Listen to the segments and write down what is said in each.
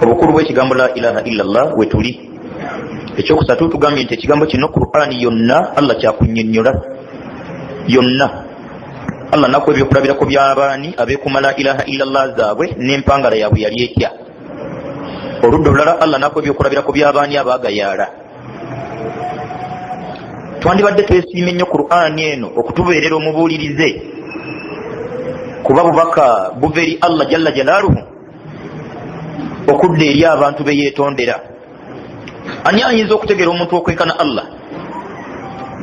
obukulu bw'ekigambo la ilaha illallah wetuli. Ekyokusatu tugambye nti ekigambo kino Qur'ani yonna Allah kyakunnyonnyola yonna. Allah nako ebyokulabirako by'abaani abeekuma la ilaha illallah zaabwe n'empangala yaabwe yali etya. Oludda olulala Allah nako ebyokulabirako by'abaani abaagayaala. Twandibadde twesiime nnyo Qur'ani eno okutubeerera omubuulirize, kuba bubaka buva eri Allah jalla jalaaluhu okudda eri abantu be yeetondera. Ani ayinza okutegeera omuntu okwenkana Allah?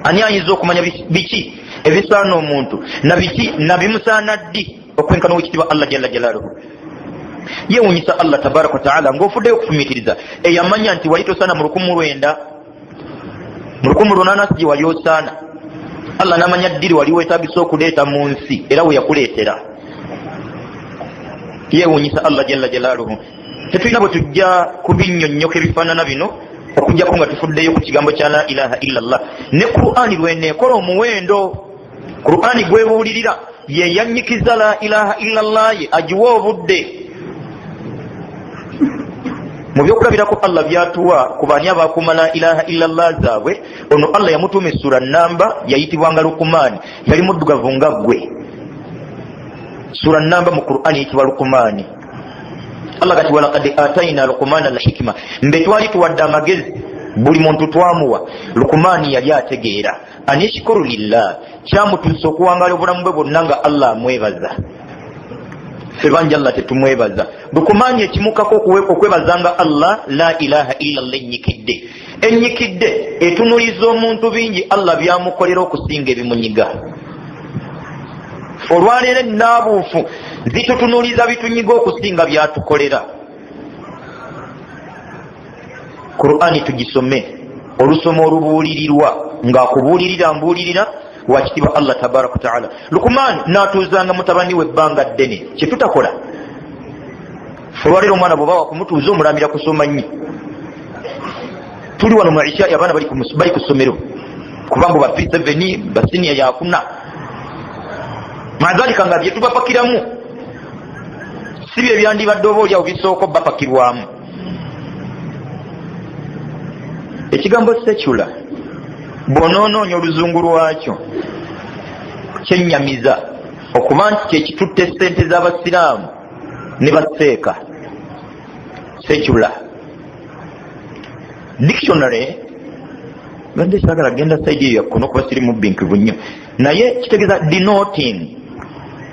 Ani ayinza okumanya biki ebisaana omuntu na biki nabimusaana ddi okwenkana wekitiibwa Allah jalla jalaaluhu? Yeewuunyisa Allah tabaraka wa taala ng'ofuddeyo okufumiitiriza eyamanya nti wali tosaana mu 1900 mu 1800 gye wali osaana. Allah n'amanya ddiri wali weetaagisa okuleeta mu nsi era we yakuleetera. Yeewuunyisa Allah jalla jalaaluhu. Tetulina bwe tujja kubinnyonnyoka ebifaanana bino okugjako nga tufuddeyo ku kigambo kya la ilaha illallah. Ne Qur'ani lweneekola omuwendo. Qur'ani gwebuulirira ye yannyikiza la ilaha illallah ye agiwa obudde. Mu byokulabirako Allah byatuwa ku baani abakuuma la ilaha illallah zaabwe, ono Allah yamutuuma essura nnamba yayitibwanga Lukumaani, yali muddugavu nga ggwe. Sura nnamba mu Qur'ani yitibwa Lukumaani. Allah kati walaqad atayna Lukumana al-hikma, mbe twali tuwadde amagezi buli muntu twamuwa. Lukumaani yali ategeera anishkuru lillah, kyamutuusa okuwangaala obulamu bwe bwonna nga Allah amwebaza. Ffe banja Allah tetumwebaza. Lukumaani ekimukako okwebazanga Allah la ilaha illallah ennyikidde. Ennyikidde etunuliza omuntu bingi Allah byamukolera okusinga ebimunyiga. Olwaleero ennaabuufu zitutunuliza bitunyiga okusinga byatukolera. Qur'ani tugisome, olusoma olubuulirirwa ng'akubuulirira mbuulirira wakitiibwa Allah tabaraka wa taala. Lukumaani n'atuuzanga mutabani we ebbanga ddene, kye tutakola. Olwaleero omwana bw'oba wakumutuuza omulambira kusoma nnyo. Tuli wano mu Isha abaana bali ku ssomero kubanga ba P7 basiniya yakuna mazalika nga bye tubapakiramu si bye byandibadde oba olyawo bisooka bapakirwamu. Ekigambo secular bw'onoonoonya oluzungu lwakyo kyennyamiza okuba nti kyekitutte ssente z'abasiraamu ne baseeka. Secular dictionary badde saagala genda saidi eyo yakkono kuba siri mubbinkirivu nnyo, naye kitegeeza denoting,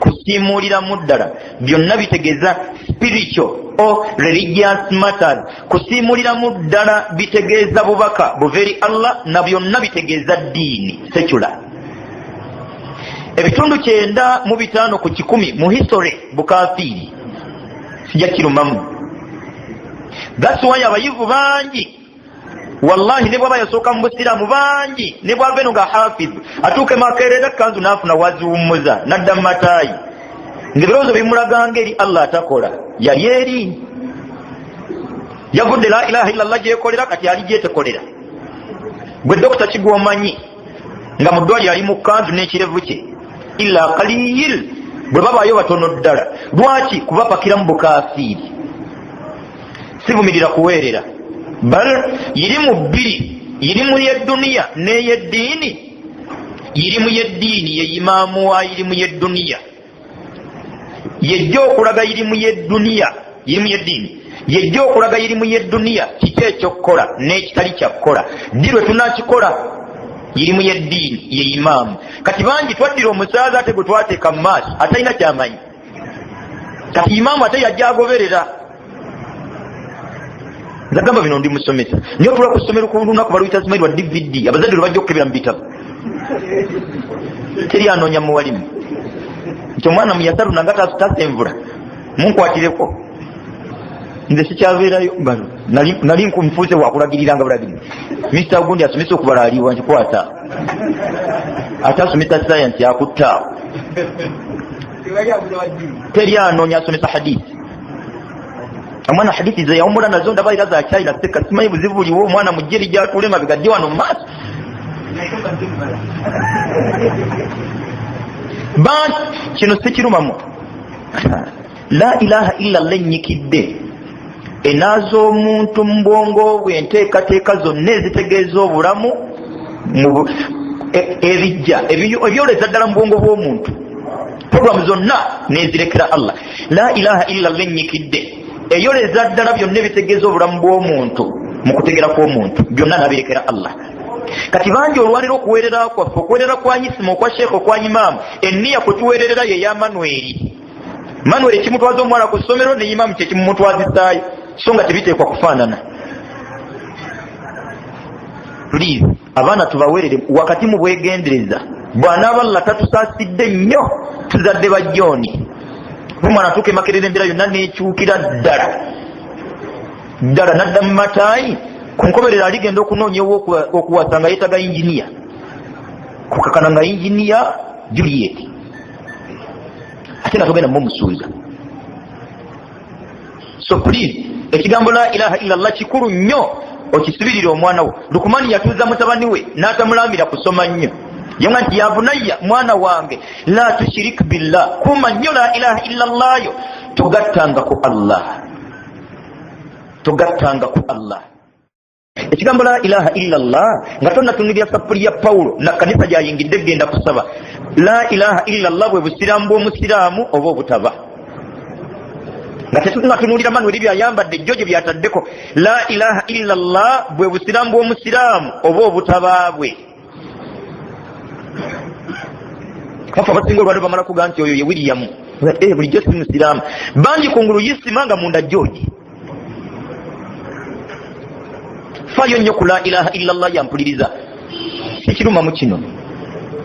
kusiimuuliramu ddala. Byonna bitegeeza spiritual or religious matters. Kusiimuuliramu ddala bitegeeza bubaka buva eri Allah, na byonna bitegeeza ddiini. Secular ebitundu 95 ku 100 mu history bukafiiri sijja kirumamu. That's why abayivu bangi wallahi ne bwaba yasooka mu busiraamu bangi ne bwava eno nga hafiz atuuke makerera kanzu n'afuna waziwummuza nadda mu mataayi ng'ebirowoozo bimulaganga eri Allah atakola. Yali eri yavudde la ilaha illallah gyekolera, kati ali gyetekolera. Gwe dokita kigwomanyi nga mu ddwaliro ali mu kanzu n'ekirevu kye illa qalil, bwe babaayo batono ddala. Lwaki? kubapakira mu bukafiiri. Sivumirira kuweerera, bal yirimu bbiri, yirimu yedduniya n'eyeddiini. Yirimu yeddiini ye imaamu wa yirimu yedduniya, yejja okulaga yirimu yedduniya, yirimu yeddiini yejja okulaga yirimu yedduniya kiki ekyokukola n'ekitali kyakukola. Ddi lwe tunakikola? Yirimu yeddiini ye imaamu. Kati bangi twaddira omusaaza ate gwe twateeka mu maaso atalina kyamanyi. Kati imaamu ate yajja agoberera. Nzagamba bino ndi musomesa niyo tula ku ssomero ku lunaku baluyita Ismail wa DVD, abazadde lwe bajja okukebera mu bitabo. Teri anoonya muwalimu nti omwana muyasalu nanga tasenvula munkwatireko. Nze sikyabeerayo nali nkunfuuse wakulagirira nga bulagirira. Mr. Ogundi asomesa okubala aliwa nkikwata, ate asomesa science yakuttaawo. Teri anoonya asomesa hadithi. Omwana hadithi ze yawumula nazo ndabayira za China seka simanyi buzibu buliwo. Omwana mujjeri gyatule mabega ddi wano mu maaso. Kino sikirumamu. La ilaha illa Allah ennyikidde enazo omuntu mu bwongo bwe enteekateeka zonna ezitegeeza obulamu ebyoleza ddala mu bwongo bw'omuntu, programu zonna nezirekera Allah. La ilaha illa Allah enyikidde eyoleza ddala byonna ebitegeeza obulamu bw'omuntu mu kutegera kw'omuntu, byonna nabirekera Allah. Kati bangi olwaliro okuweerera kwaffe, okuweerera kwa Isima, okwa Sheekh, okwa Imaamu, enniya kutuweererera ye ya Manuel kimutwaza omwana ku ssomero ne Imaamu kye kimumutwazisaayo, so nga tebiteekwa kufaanana. Please abaana tubaweerere wakati mu bwegendereza. Bw'anaaballa tatusaasidde nnyo tuzadde bajjooni, omwana atuuka Makerere embeera yonna neekyukira ddala nadda mu mataayi ku nkomerera aligenda okunoonya okuwasa nga yeetaga injiniya, kukakana nga injiniya Juliet, ate nga togenda mumusuuza. So please ekigambo la ilaha illallah kikulu nnyo okisibirira omwana wo. Lukumani yatuuza mutabani we n'atamulambira kusoma nnyo, yonga nti ya bunayya, mwana wange, la tushrik billah, kuma nnyo la ilaha illallah yo, togattanga ku Allah. Ekigambo la ilaha illallah nga tonnatunulira sapuli ya Pawulo na kanisa gyayingidde genda kusaba. La ilaha illallah bwe busiraamu bw'omusiraamu oba obutaba, nga tetunatunulira Manuel byayambadde jjo gye byataddeko. La ilaha illallah bwe busiraamu bw'omusiraamu oba obutaba bwe. Kafa abasinga olwadde bamala kuga nti oyo ye William, bulijjo si musiraamu. Bangi kungulu yisima nga munda George. Fayo nnyo ku la ilaha illallah yampuliriza, sikirumamu kino.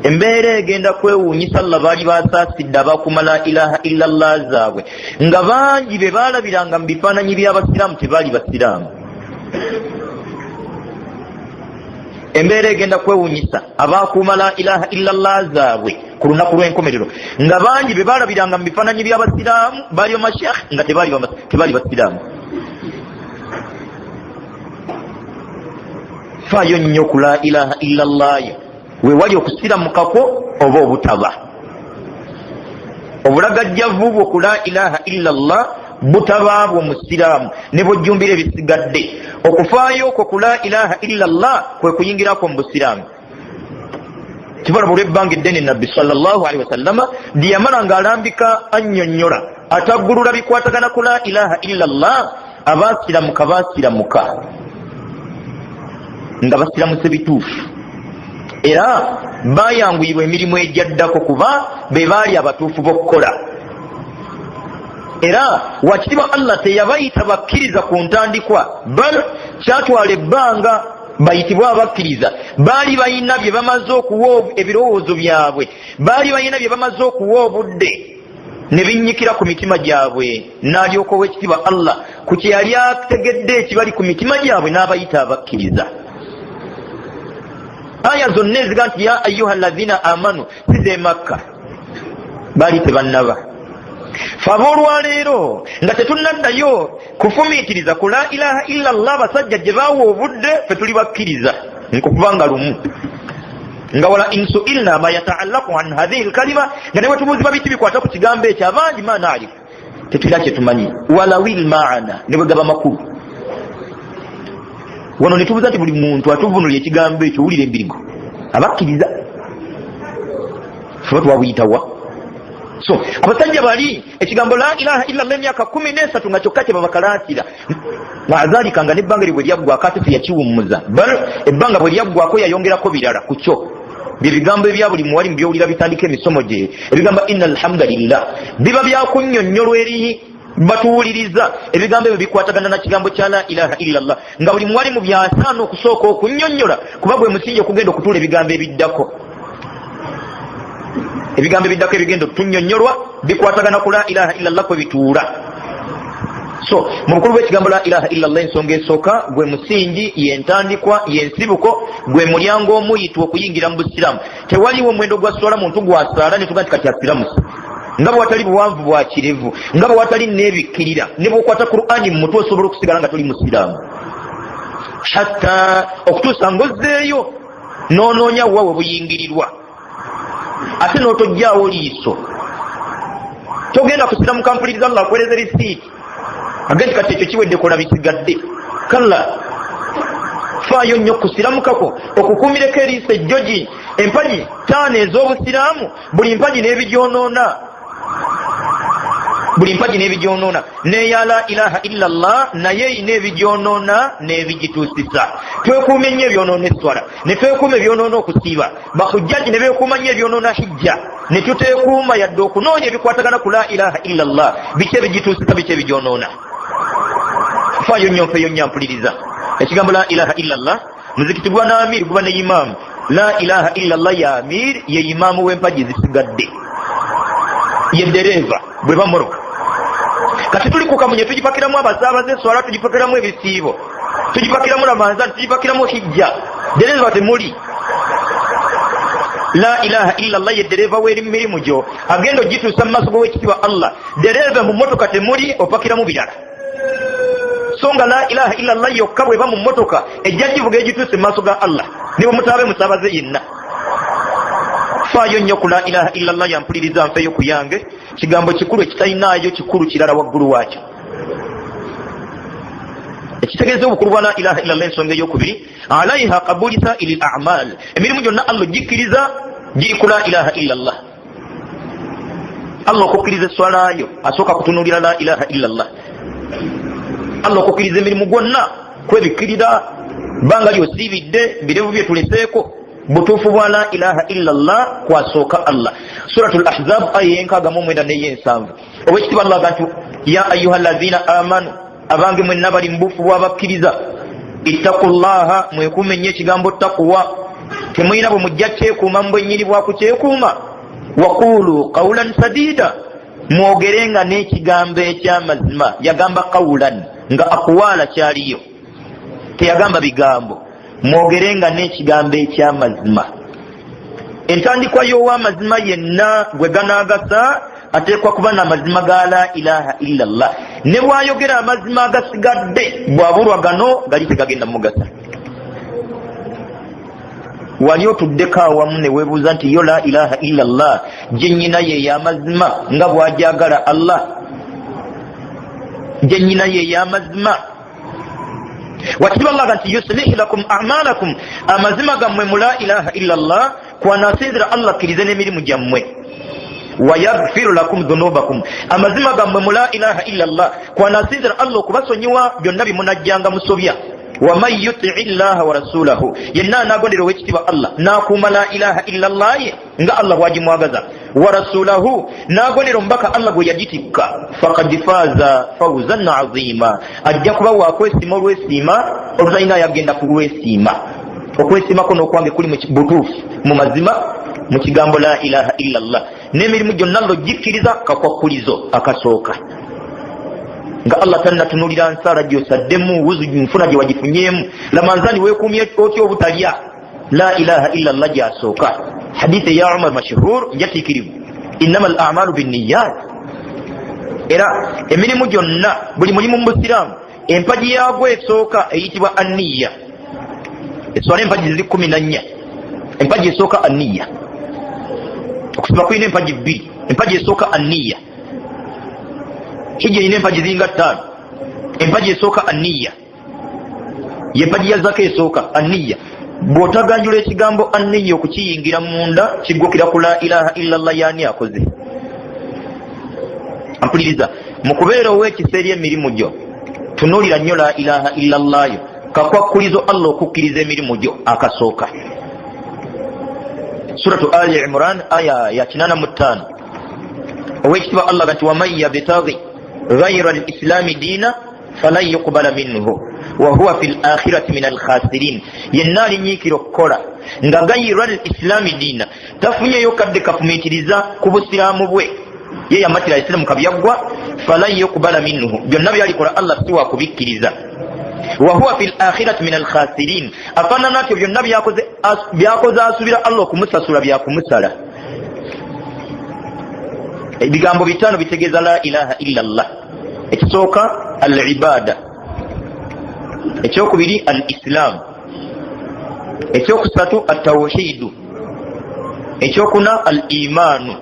Embeera egenda kwewuunyisa Allah baali basaasidde abakuuma la ilaha illallah zaabwe, nga bangi be baalabiranga mu bifaananyi by'abasiraamu tebaali basiraamu. Embeera egenda kwewuunyisa abakuuma la ilaha illallah zaabwe ku lunaku lw'enkomerero, nga bangi be baalabiranga mu bifaananyi by'abasiraamu baali bamashekh nga tebaali basiraamu. Fayo nnyo ku la ilaha illallah yo, weewali okusiramukako oba obutaba. Obulagajjavu bwo ku la ilaha illallah butaba bwo musiraamu ne bwojjumbira ebisigadde. Okufaayo okwo ku la ilaha illallah kwe kuyingirako mu busiraamu. Kibalabula ebbanga eddene Nabbi sallallahu alaihi wasallama lyeyamala ng'alambika annyonnyola ataggulula bikwatagana ku la ilaha illallah, abaasiramuka nga basiramuse bituufu, era baayanguyibwa emirimu ejjaddako kuba be baali abatuufu b'okukola. Era wakitiba Allah teyabayita bakkiriza ku ntandikwa, bal kyatwala ebbanga bayitibwa abakkiriza. Baali balina bye bamaze okuwa ebirowoozo byabwe, baali balina bye bamaze okuwa obudde ne binnyikira ku mitima gyabwe, n'alyoka ow'ekitiibwa Allah ku kye yali ategedde ekibali ku mitima gyabwe n'abayita abakkiriza. Aya zonna eziga nti ya ayuha allazina amanu size Makka, baali tebannaba. Fe ab'olwaleero nga tetunnaddayo kufumiitiriza ku la ilaha illallah, basajja gye baawa obudde fe tuli bakkiriza nkukubanga lumu, nga wala insuilna ma yataallaku an hadhihi lkalima, nga newe tubuuzibwa biti bikwata ku kigambo ekyo abangi maana alifu tetulina kyetumanyi, walawil maana ne bwe gaba makulu. Wano ne tubuuza nti buli muntu atuvunulira ekigambo ekyo wulira embirigo abakkiriza, fe twabuyitawa. So abasajja bali ekigambo la ilaha illallah emyaka 13 nga kyokka kye babakalaatira, maazalika nga nebbanga libwe lyaggwako ate teyakiwummuza, ebbanga bwe lyaggwako yayongerako birala ku kyo. Bye bigambo ebya buli muwalimu byowulira bitandika emisomo gye, ebigamba inna alhamdulillah biba byakunnyonnyolwa eri batuwuliriza. Ebigambo ebyo bikwatagana na kigambo kya la ilaha illallah, nga buli muwalimu byasaana okusooka okunnyonnyola, kuba gwe musingi okugenda okutuula ebigambo ebiddako. Ebigambo ebiddako ebigenda okutunnyonnyolwa bikwatagana ku la ilaha illallah kwe bituula. So mu bukulu bw'ekigambo la ilaha illallah, ensonga esooka gwe musingi, yentandikwa, yensibuko, gwe mulyango omuyitwa okuyingira mu busiraamu. Tewaliwo omwendo gwa swala muntu gwasaala ne tuga nti kati asiramusa, nga bwe watali buwanvu bwa kirevu, nga bwe watali neebikkirira, ne bw'okwata Qur'ani mu mutwe osobola okusigala nga toli musiraamu, hatta okutuusa ng'ozzeeyo n'onoonya wawe buyingirirwa, ate n'otojjaawo liiso. Togenda kusiramuka mpuliriza Allah akwereze risiiti agenti kati ekyo kiwedde kola bisigadde kalla faayo nnyo kusiramukako okukuumireko eriisa ejjogi empagi 5 ez'obusiraamu buli mpagi n'ebigyonoona neya la ilaha illa Allah naye erina ebigyonoona n'ebigituusisa twekuuma ennyo ebyonoona eswala ne twekuuma ebyonoona okusiiba bakujjaji ne beekuuma nnyo ebyonoona hijja ne tuteekuuma yadde okunoonya ebikwatagana ku la ilaha illa Allah biki ebigituusisa biki ebigyonoona faayo nnyo nfeeyo nnyo mpuliriza ekigambo la ilaha illa Allah muzikiti gwa naamiri guba ne imaamu la ilaha illa Allah ya amir ye imaamu w'empagi zisigadde ye dereva bwe bamoroka kati tuli ku kamunye tugipakiramu abasaabaze eswala tugipakiramu ebisiibo tugipakiramu ramadhan tugipakiramu hijja dereva temuli la ilaha illa Allah ye dereva w'eri mirimu gyo agenda ogituusa mu maaso g'owekitiibwa Allah dereva mu motoka temuli opakiramu birala so nga la ilaha illa Allah yokka bweba mu motoka ejja givuga egituuse mu maaso ga Allah nibo mutaabe musaabaze yenna faayo nnyo ku la ilaha illa Allah yampuliriza nfeeyo ku yange kigambo kikulu ekitalinaayo kikulu kirala waggulu waakyo ekitegeeza obukulu bwa la ilaha illa Allah ensonga ey'okubiri alaiha qabuli saa'iri al-a'mal emirimu gyonna Allah gikkiriza giri ku la ilaha illa Allah Allah okukkiriza eswalayo asooka kutunuulira la ilaha illa Allah Allah okukkiriza emirimu gwonna kwebikkirira banga lyosiibidde birevu bye tuleseeko butuufu bwa la ilaha illa Allah kwasooka Allah suratul ahzab aya 69 n'eyensanvu owekitiibwa Allah agantu ya ayuha allazina amanu abange mwenna bali mbufu bwabakkiriza ittaqullaha mwekuume nnyo ekigambo takuwa temuyina bwe mujja kyekuuma mbwennyini bwakukyekuuma waqulu qawlan sadida mwogerenga n'ekigambo ekyamazima yagamba qawlan nga akuwaala kyaliyo teyagamba bigambo mwogerenga n'ekigambo ekyamazima entandikwa y'ow'amazima yenna gwe ganaagasa ateekwa kuba n'amazima ga la ilaha illa Allah ne bwayogera amazima agasigadde bwabulwa gano gali tegagenda mugasa wali otuddeko awamu ne weebuuza nti yo la ilaha illa Allah gyennyina ye y'amazima nga bwajagala Allah gyennyina ye y'amazima wakitiibwa Allah nti yuslih lakum a'malakum amazima gammwe mu la ilaha illa Allah kwanasinzira Allah akkirize n'emirimu gyammwe wayaghfiru lakum dhunubakum amazima gammwe mu la ilaha illa Allah kwanasinzira Allah okubasonyiwa byonna bimunajjanga musobya waman yutii llaha wa rasulahu yenna anagondera owekitiibwa Allah nakuuma la ilaha illa Allah ye nga Allah bwagimwagaza wa rasulahu nagondera omubaka Allah gwe yagitikka faqad faaza fawzan azima ajja kuba wakwesiima olwesiima oluzalina yagenda kulwesiima okwesiima kono okwange kuli butuufu mu mazima mu kigambo la ilaha illa Allah n'emirimu gyonna logikkiriza kakwakulizo akasooka nga Allah tannatunulira nsala gy'osaddemu wuzu nfuna gye wagifunyeemu lamanzani weekuumye otya obutalya la ilaha illa Allah gy'asooka hadithi ya Umar mashhur njatiikirivu innama al a'malu binniyat era emirimu gyonna buli mulimu mu busiraamu empagi yaagwo esooka eyitibwa anniya eswala empagi ziri 14 empagi esooka anniya okusiba kulina empagi 2 empagi esooka anniya hijja erina empagi ziringa 5 empagi esooka anniya yempagi ya zaka esooka anniya bw'otaganjula ekigambo anniya okukiyingira munda kiggukira ku la ilaha illa Allah yaani akoze ampuliriza mu kubeera ow'ekiseera emirimu gyo tunuulira nnyo la ilaha illa Allah yo kakwakulizo Allah okukkiriza emirimu gyo akasooka suratu ali imran aya ya 85 owekitiibwa Allah gati waman yabtaghi ghayra al-islami diina falan yuqbala minhu wa huwa fil akhirati min al-khasirin yenna alinyiikira okukola nga ghayra al-islami diina tafunyeyo kadde kafumiitiriza ku busiraamu bwe ye yamatira islamu kabyaggwa falan yuqbala minhu byonna byalikola Allah si wa kubikkiriza wa huwa fil akhirati min al-khasirin afaanana atyo byonna byakoze asubira Allah okumusasula byakumusala ebigambo bitaano bitegeeza la ilaha illa Allah ekisooka al-ibada ekyokubiri al-islam ekyokusatu at-tawhidu ekyokuna al-imaanu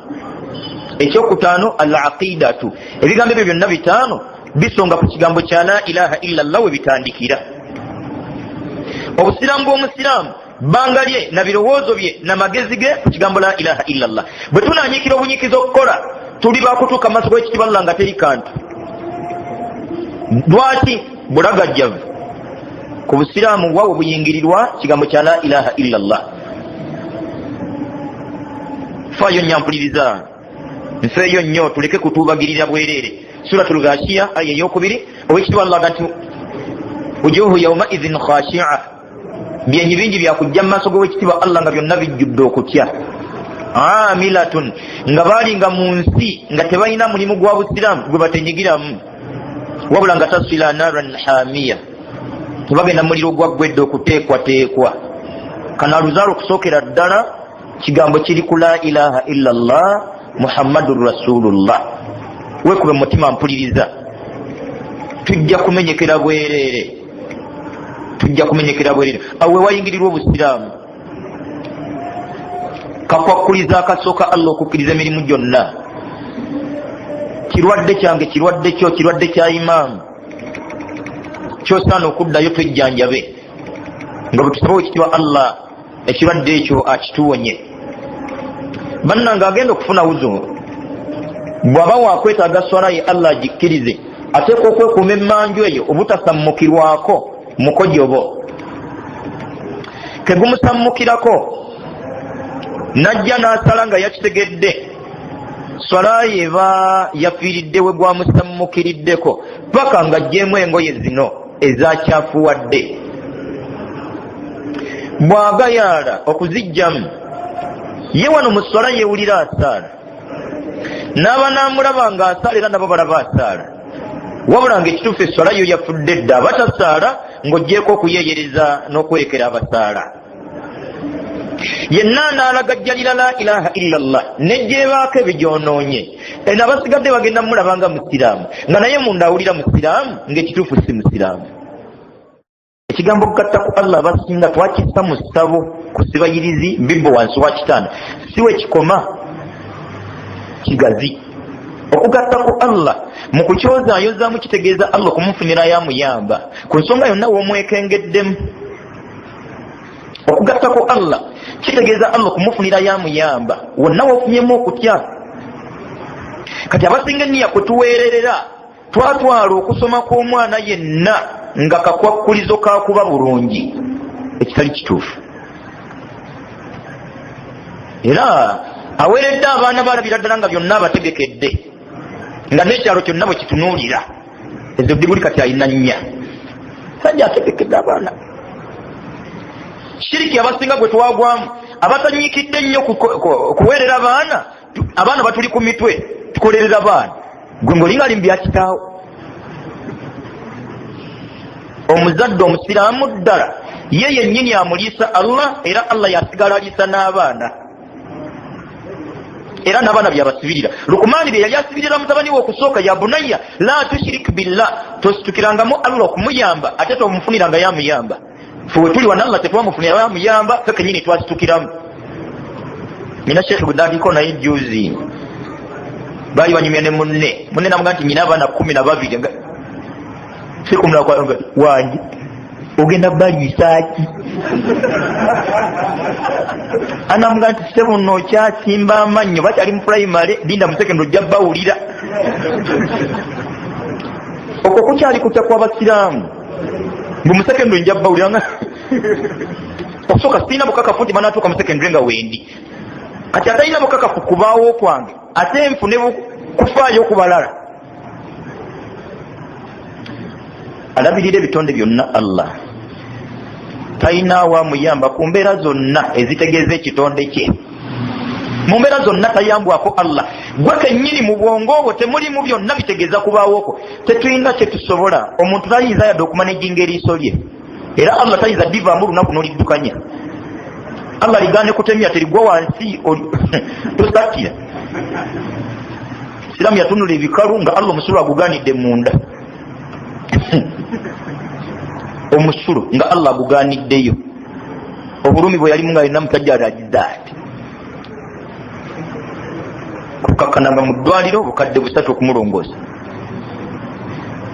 ekyokutaano al-aqidatu ebigambo ebyo byonna bitaano bisonga ku kigambo kya la ilaha illallah we bitandikira. Obusiraamu bw'omusiraamu bbanga lye na birowoozo bye na magezi ge ku kigambo la ilaha illallah. Bwe tunanyiikira obunyikiza okukola tuli bakutuuka maaso g'ekitiibwa Allah nga teri kantu. Lwaki? Bulagajjavu. Ku busiraamu bwabwe buyingirirwa kigambo kya la ilaha illallah. Faayo nyampuliriza, nfeeyo nnyo tuleke kutuubagirira bwereere. Suratul Ghashiya aya ey'okubiri, owekitiibwa Allah nti wujuhu yawma idhin khashi'a, byenyi bingi byakujja mu maaso g'owekitiibwa Allah nga byonna bijjudde okutya. Amilatun, nga baali nga mu nsi nga tebalina mulimu gwa busiraamu gwe batenyigiramu, wabula nga tasila naran hamiya, tebagenda muliro gwaggwedde okuteekwateekwa. Kana luzaalo okusookera ddala kigambo kiri ku la ilaha illallah muhammadur rasulullah. Weekube mu mutima mpuliriza, tujja kumenyekera bwereere, tujja kumenyekera bwereere. Awo we wayingirirwa obusiraamu, kakwakkuliza akasooka Allah okukkiriza emirimu gyonna. Kirwadde kyange, kirwadde kyo, kirwadde kya imaamu, kyosaana okuddayo twejjanjabe nga bwe tusaba ekitiibwa Allah ekirwadde ekyo akituwonye. Bannange agenda okufuna wuzo, bw'aba waakwetaaga swala ye Allah agikkirize, ateekwa okwekuuma emmanju eyo obutasammukirwako mukojobo. Kegumusammukirako najja n'asala nga yakitegedde, swala ye eba yafiiridde we gwamusammukiriddeko paka nga ajjeemu engoye zino ezakyafuwadde. Bw'agayaala okuzijjamu, ye wano mu swala yeewulira asaala, n'aba n'amulaba ng'asaala era nabo balaba asaala, wabula ng'ekituufu esswala yo yafudde dda. Abatasaala ng'oggyeko okuyeeyereza n'okwekera abasaala. Yenna n'alagajjalira la ilaha illallah nejjeebaako ebigyonoonye, n'abasigadde bagenda mulaba nga musiraamu, nga naye munda awulira musiraamu ng'ekituufu si musiraamu. Ekigambo kugatta ku Allah abasinga twakissa mu ssabo ku sibayirizi mbibbo wansi wa kitanda, si we kikoma, kigazi. Okugatta ku Allah mu kukyozaayozzaamu kitegeeza Allah okumufunira yamuyamba ku nsonga yonna w'omwekengeddemu. Okugatta ku Allah kitegeeza Allah okumufunira yamuyamba wonna w'ofunyemu okutya. Kati abasinga enniya kutuweererera twatwala okusoma kw'omwana yenna nga kakwakkulizo kakuba bulungi, ekitali kituufu. Era aweeredde abaana balabira ddala nga byonna abategekedde, nga n'ekyalo kyonna bwe kitunuulira. Ezo buli kati alina nnya, sajja ategekedde abaana. Shiriki abasinga gwe twagwamu, abatanyiikidde ennyo kuweerera abaana batuli ku mitwe, tukolerera abaana. Gwe ng'olinga ali mu bya kitaawo. Omuzadde omusiraamu ddala ye yennyini amuliisa Allah, era Allah yasigala aliisa n'abaana, era n'abaana byabasibirira. Lukumaani bye yali asibirira mutabani we okusooka, ya bunayya la tushrik billah, tositukirangamu Allah okumuyamba ate tomufuniranga yamuyamba. Fwe tuli wana Allah tetwamufunira yamuyamba, ffe kennyini twasitukiramu. Nina Sheikh Gudadiko naye juzi baali banyumya ne munne namuga nti nyina abaana 12 sikumula kwa wangi ogenda balisaaki anamuga nti sebo no kyasimba amannyo bakyali mu primary, linda mu secondary ojja bawulira. Okwo kukyali kutya kw'abasiraamu, mbu mu secondary njja bawulira nga okusooka sirina bukakafu nti banaatuuka mu secondary nga wendi. Kati atalina bukakafu kubaawo kwange ate nfune kufaayo okubalala. Alabirira ebitonde byonna Allah, talina wamuyamba ku mbeera zonna ezitegeeza ekitonde kye. Mu mbeera zonna tayambwako Allah. Gwe kennyini mu bwongo obwo temulimu byonna bitegeeza kubaawoko. Tetulina kye tusobola. Omuntu tayinza yadde okumanejinga eriiso lye, era Allah tayinza divaamu olunaku n'oliddukanya. Allah ligaane kutemya terigwa wansi tosakira. Siraamu yatunula ebikalu nga Allah omusulu agugaanidde munda. Omusulu nga Allah agugaaniddeyo. Obulumi bwe yalimu nga alina musajja alagiza ati kukakkananga mu ddwaliro obukadde 3 okumulongoosa.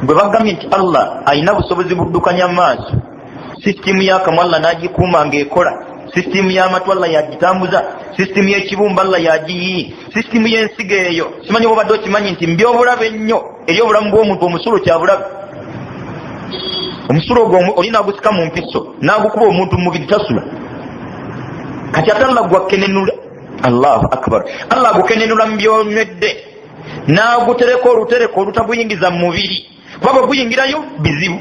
bwe bagambye nti Allah alina busobozi buddukanya maaso, sisitimu y'akamwa Allah n'agikuuma ng'ekola, sisitimu y'amatu Allah yagitambuza, sisitimu y'ekibumba Allah yagiyiyi, sisitimu y'ensigo eyo simanyi obadde okimanyi nti mbyobulabe ennyo eri obulamu bw'omuntu. Omusulo kyabulabe. Omusulo ogwo olina agusika mu mpiso n'agukuba omuntu mu mubiri tasula. Kati ate Allah gwakenenula. Allahu akbar. Allah agukenenula mu byonywedde n'agutereka olutereko olutaguyingiza mu mubiri, kuba bwe guyingirayo bizibu.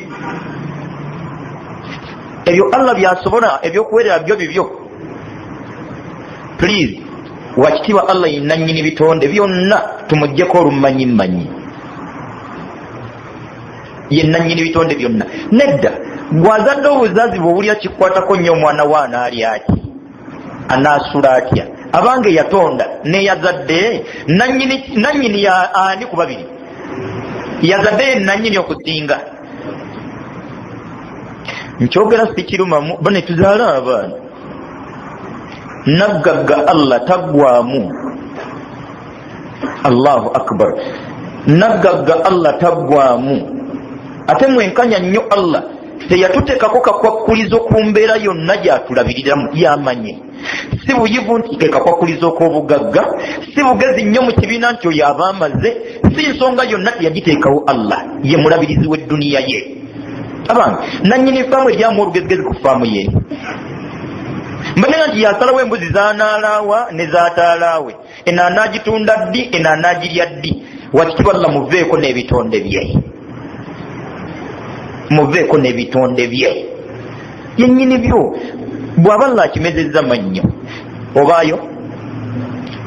Ebyo Allah byasobola, ebyokuweerera byo bibyo. Please, wakitiibwa Allah yenannyini bitonde byonna tumuggyeko olumanyimanyi. Yenannyini bitonde byonna. Nedda gwazadde obuzaazi bw'obulya kikwatako nnyo omwana waana ali ati, anaasula atya? Abange yatonda neyazadde nannyini ya ani ku babiri? Yazadde nannyini okusinga. Nkyogera sikirumamu bane tuzaala abaana. Naggagga Allah taggwamu. Allahu akbar. Naggagga Allah taggwamu. Ate mwenkanya nnyo Allah teyatuteekako kakwakkulizo ku mbeera yonna gy'atulabiriramu, yamanye. Si buyivu nti ke kakwakkulizo k'obugagga, si bugezi nnyo mu kibiina nti oyo aba amaze, si nsonga yonna teyagiteekawo Allah, ye mulabirizi w'edduniya ye. Abange nannyini faamu eryamu olugezigezi ku faamu ye. Mbanena nti yasalawo embuzi zaanaalaawa ne zaataalaawe, eno anaagitunda ddi, eno anaagirya ddi. Wakitiibwa Allah muveeko n'ebitonde bye, muveeko n'ebitonde bye yennyini byo. Bw'aba Allah akimezezza mannyo obaayo,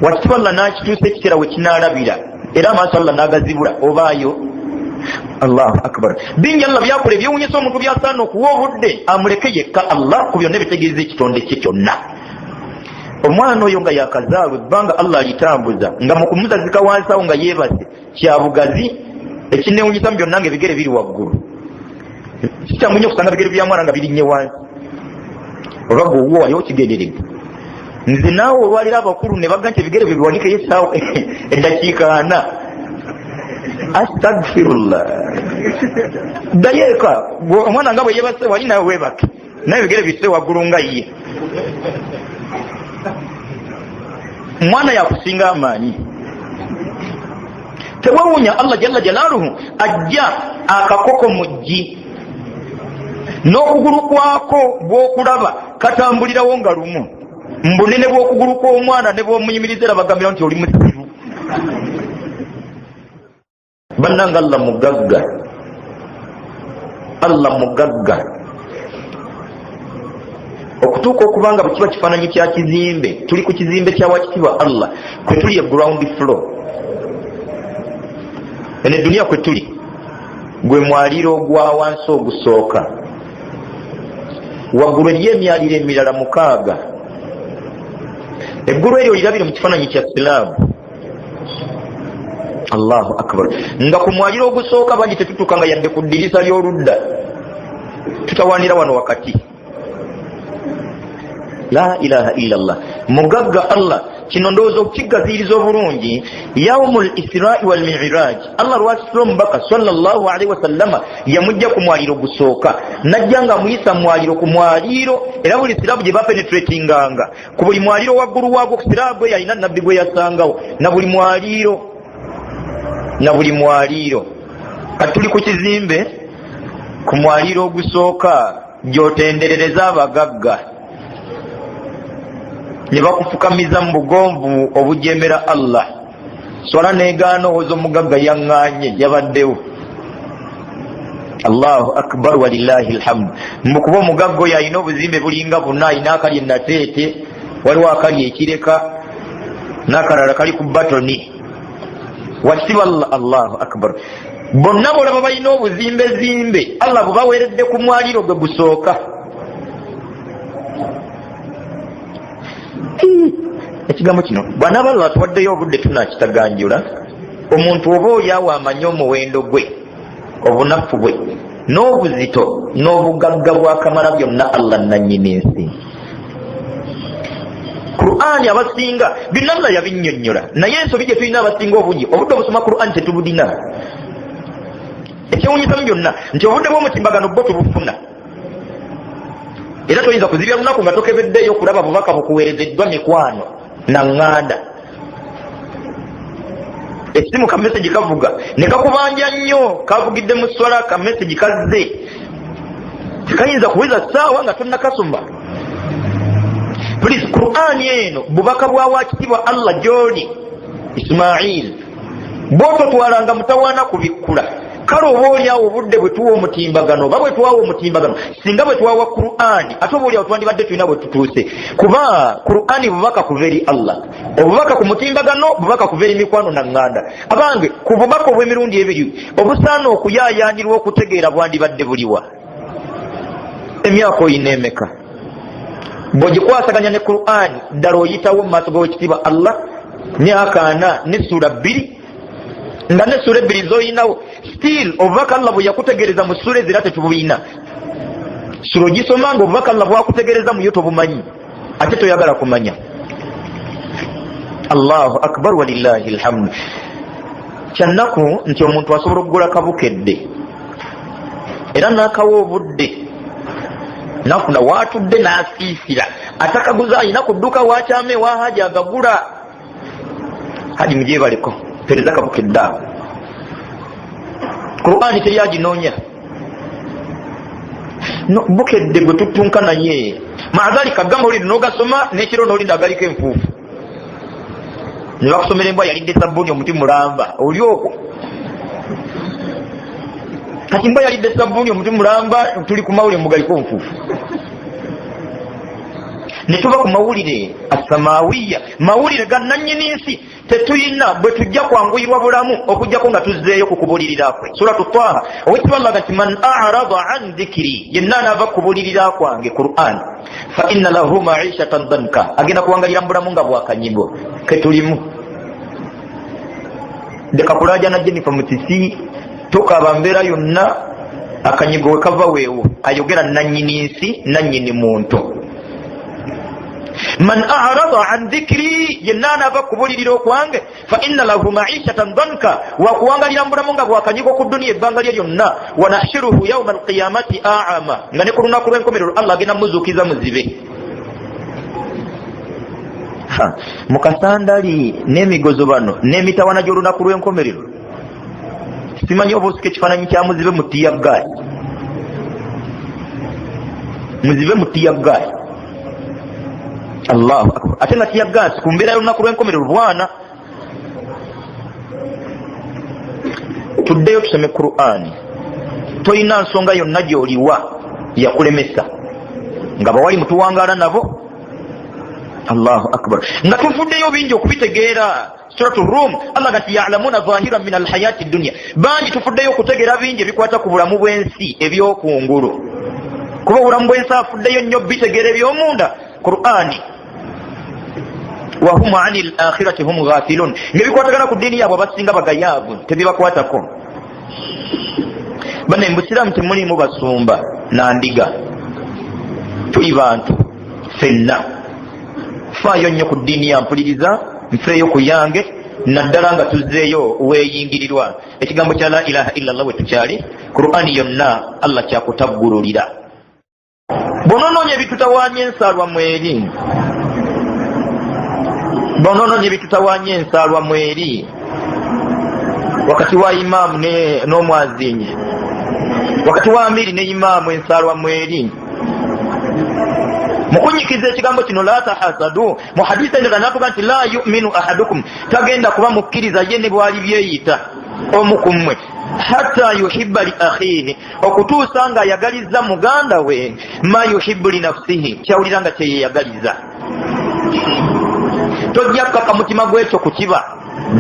wakitiibwa Allah n'akituusa ekiseera we kinaalabira era amaaso Allah n'agazibula obaayo. Allahu akbar. Bingi Allah byakola ebyewuunyisa omuntu byasaana okuwa obudde amuleke yekka Allah ku byonna ebitegeeza ekitonde kye kyonna. Omwana oyo nga yakazaalwa ebbanga Allah alitambuza nga mu kumuzazika wansi awo nga yeebase kyabugazi ekinneewuunyisa mu byonna nga ebigere biri waggulu. Kikyangu nnyo okusanga ebigere bya mwana nga birinnye wansi. Oba gwe wali okigenderedde. Nze naawe olwalira abakulu ne bagga nti ebigere bye biwanikeyo essaawa eddakiika 4. Astagfirullah. Dayeka omwana nga bwe yeebase wali nawe weebake, naye ebigere bisse waggulu nga ye. Mwana yakusinga amaanyi. Tewawunya Allah jalla jalaaluhu ajja akakoko mu ggi n'okugulu kwako bw'okulaba katambulirawo nga lumu. Mbunene bw'okugulu kw'omwana ne bw'omuyimiriza era bagambira nti oli musiru. Bannanga Allah mugagga, Allah mugagga okutuuka okubanga bwe kiba kifaananyi kya kizimbe, tuli ku kizimbe kya wakitiibwa Allah kwe tuli ground floor. Eno edduniya kwe tuli gwe mwaliiro ogwa wansi ogusooka, waggulu eriyo emyaliro emirala 6. Eggulu eryo lirabire mu kifaananyi kya silaamu. Allahu akbar. Nga ku mwaliiro ogusooka bangi tetutuuka nga yadde ku ddirisa ly'oludda, tutawaanira wano wakati. La ilaha illallah. Mugagga Allah. Kino ndowooza okukigaziiriza obulungi. Yawmul Israa wal Mi'raj, Allah lwasitula omubaka sallallahu alaihi wasallama yamujja ku mwaliiro gusooka, najja nga amuyisa mwaliiro ku mwaliiro, era buli siraabu gye bapenetratinganga ku buli mwaliiro waggulu waagwo ku siraabu eyo alina nabbi gwe yasangawo, na buli mwaliiro. Kati tuli ku kizimbe ku mwaliiro ogusooka gy'otenderereza abagagga ne bakufukamiza mu bugonvu obujemera Allah. Swala negaano ozo mugagga yaŋŋaanye yabaddewo. Allahu akbar walillahi alhamd. Mukuba omugagga oyo alina obuzimbe bulinga buna, alina akali enateete, waliwo akali ekireka n'akalala kali ku batoni. Wakitiibwa Allah. Allahu akbar. Bonna bolaba balina obuzimbezimbe Allah bubaweeredde ku mwaliiro gwe gusooka. Ekigambo kino bwana balla tuwaddeyo obudde tunakitaganjula. Omuntu oba olyawo amanye omuwendo gwe, obunafu bwe, n'obuzito n'obugagga bwakamala byonna Allah nannyini ensi. Qur'ani abasinga byonna Allah yabinnyonnyola, naye ensobi gye tulina abasinga obungi obudde obusoma Qur'ani tetubulina. ekyewunyisa mu byonna nti obudde bw'omutimbagano bwo tubufuna era toyinza kuzibya lunaku nga tokebeddeyo okulaba bubaka bukuweerezeddwa mikwano na ŋŋanda. Essimu ka message kavuga ne kakubanja nnyo, kavugidde mu swala ka message kazze, tekayinza kuweza ssaawa nga tonnakasoma. Please, Qur'an eno bubaka bwa wakitibwa Allah gy'oli Ismail bw'ototwalanga mutawaana kubikkula. Kale oba oliawo obudde bwe tuwa omutimbagano oba bwe tuwawo omutimbagano singa bwe tuwawa Qur'ani ate oba oliawo twandibadde tulina bwe tutuuse, kuba Qur'ani bubaka kuva eri Allah, obubaka ku mutimbagano bubaka kuva eri mikwano na ŋŋanda. Abange ku bubaka obw'emirundi ebiri obusaana okuyaayaanirwa okutegeera bwandibadde buliwa. Emyaka oyina emeka bw'ogikwasaganya ne Qur'ani ddala oyitawo mu maaso g'owekitiibwa Allah myaka 4 ne ssuula 2 nga ne ssuula 2 z'oyinawo still obubaka Allah bwe yakutegereza mu ssuula ezira tetubuyina. Ssuula ogisoma nga obubaka Allah bwakutegereza muyo tobumanyi ate toyagala kumanya. Allahu akbar walillahi alhamdu. Kyannaku nti omuntu asobola okugula kabukedde era n'akawa obudde nafuna waatudde n'asiisira atakaguza alina ku dduka wakyame wahaja agagula. Haji mugyebaleko pereza kabukedde awo. Qur'ani teryaginoonya no, bukedde bwe tutunka naye maazalika gamba olindi n'ogasoma n'ekiro n'olindi agaliko enfuufu ne bakusomera embwa yalidde sabbuuni omuti mulamba oli okwo. Kati mbwa yalidde sabbuuni omuti mulamba tuli ku mawulire mugaliko nfuufu. Ne tuba ku mawulire asamawiya, mawulire ga nannyini nsi tetuyina bwe tujja kwanguyirwa bulamu okujjako nga tuzzeeyo ku kubulirira kwe. Suratu Taha owekitibalaga nti man arada an dhikiri, yenna anaava kubulirira kwange Qur'an fa inna lahu ma'ishatan danka, agenda kuwangalira mu bulamu nga bwakanyigo ketulimu. Dekakulaja na Jennifer Mutisi tukaba mbeera yonna akanyigo we kava weewo ayogera nannyini nsi nannyini muntu. Man a'rada an dhikri, yenna anaava kubulirira okwange fa inna lahu ma'ishatan danka, wakuwangalira mu bulamu nga bwakanyigo ku duniya ebbanga lye lyonna. Wa nahshuruhu yawma alqiyamati a'ama, nga ne ku lunaku lw'enkomerero Allah agenda muzuukiza muzibe. Mu kasandali n'emigozo bano n'emitawana gy'olunaku lw'enkomerero simanyi oba osika ekifaananyi kya muzibe mu tiyaggaali. Muzibe mu tiyaggaali. Allahu akbar. Ate nga tiyaggaasi ku mbeera y'olunaku lw'enkomerero bwana. Tuddeyo tusome Qur'ani. Toyina nsonga yonna gy'oliwa yakulemesa nga bawali mutuwangaala nabo. Allahu akbar. Nga tufuddeyo bingi okubitegeera. Suratu Rum Allah gati ya'lamuna zahiran min alhayati dunya, bangi tufuddeyo okutegeera bingi ebikwata ku bulamu bw'ensi ebyokungulu, kuba obulamu bw'ensi afuddeyo nnyo bitegeera ebyomunda Qur'ani. Wa hum 'anil akhirati hum ghafilun, ng'ebikwatagana ku ddiini yaabwe abasinga bagayaavu tebibakwatako. Bane mbusiramu temulimu basumba na ndiga, tuli bantu ffenna. Faayo nnyo ku ddiini yampuliriza, nfeeyo ku yange naddala nga tuzzeeyo weeyingirirwa. Ekigambo kya la ilaha illallah bwe tukyali, Qur'ani yonna Allah kyakutaggululira. Bw'onoonoonya ebitutawaanya ensaalwa mweri, bw'onoonoonya ebitutawaanya ensaalwa mweri wakati wa imaamu n'omwazinyi, wakati wa amiri ne imaamu ensaalwa mweri. Mukunyikiza ekigambo kino la tahasadu, mu hadisi endala natuga nti la yu'minu ahadukum, tagenda kuba mukkiriza ye ne bwali byeyita omu ku mmwe hatta yuhibba li akhihi, okutuusa nga ayagaliza muganda we ma yuhibbu li nafsihi, kyawulira nga kyeyeyagaliza. Tojja kukaka mutima gw'ekyo ku kiba,